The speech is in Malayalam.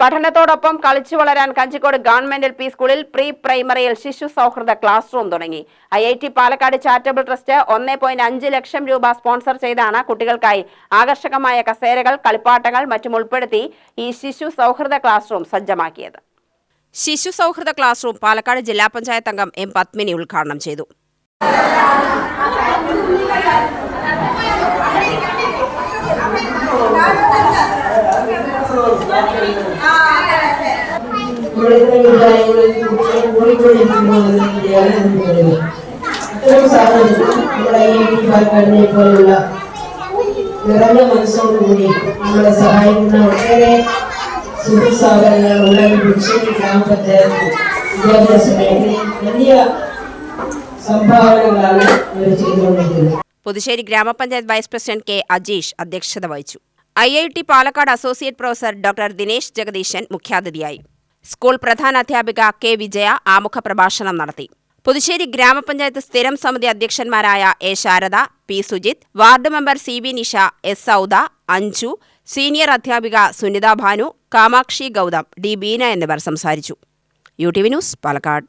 പഠനത്തോടൊപ്പം കളിച്ചു വളരാൻ കഞ്ചിക്കോട് ഗവൺമെന്റ് LP സ്കൂളിൽ പ്രീ പ്രൈമറിയിൽ ശിശു സൗഹൃദ ക്ലാസ് റൂം തുടങ്ങി. IIT പാലക്കാട് ചാരിറ്റബിൾ ട്രസ്റ്റ് 1.5 ലക്ഷം രൂപ സ്പോൺസർ ചെയ്താണ് കുട്ടികൾക്കായി ആകർഷകമായ കസേരകൾ, കളിപ്പാട്ടങ്ങൾ മറ്റും ഉൾപ്പെടുത്തി ഈ ശിശു സൗഹൃദ ക്ലാസ് റൂം സജ്ജമാക്കിയത്. ശിശു സൗഹൃദ ക്ലാസ് റൂം പാലക്കാട് ജില്ലാ പഞ്ചായത്ത് അംഗം M. പത്മിനി ഉദ്ഘാടനം ചെയ്തു. നിറഞ്ഞ മനസ്സോടുകൂടി നമ്മളെ സഹായിക്കുന്ന ഒട്ടേറെ സുഹൃത്സാഗരങ്ങൾ ഉള്ള ഗ്രാമപഞ്ചായത്ത് വിദ്യാഭ്യാസ മേഖലയിൽ വലിയ സംഭാവനകളാണ് അവർ ചെയ്തുകൊണ്ടിരിക്കുന്നത്. പുതുശ്ശേരി ഗ്രാമപഞ്ചായത്ത് വൈസ് പ്രസിഡന്റ് K. അജീഷ് അധ്യക്ഷത വഹിച്ചു. IIT Palakkad associate professor doctor Dinesh Jagadeesan മുഖ്യാതിഥിയായി. School പ്രധാനാധ്യാപിക K. വിജയ ആമുഖ പ്രഭാഷണം നടത്തി. പുതുശ്ശേരി ഗ്രാമപഞ്ചായത്ത് സ്ഥിരം സമിതി അധ്യക്ഷന്മാരായ A. Sharada, P. Sujith, ward member CB Nisha, S. Sauda, Anju, senior അധ്യാപിക സുനിത ഭാനു, കാമാക്ഷി ഗൗതം, D. ബീന എന്നിവർ സംസാരിച്ചു. UTV news Palakkad.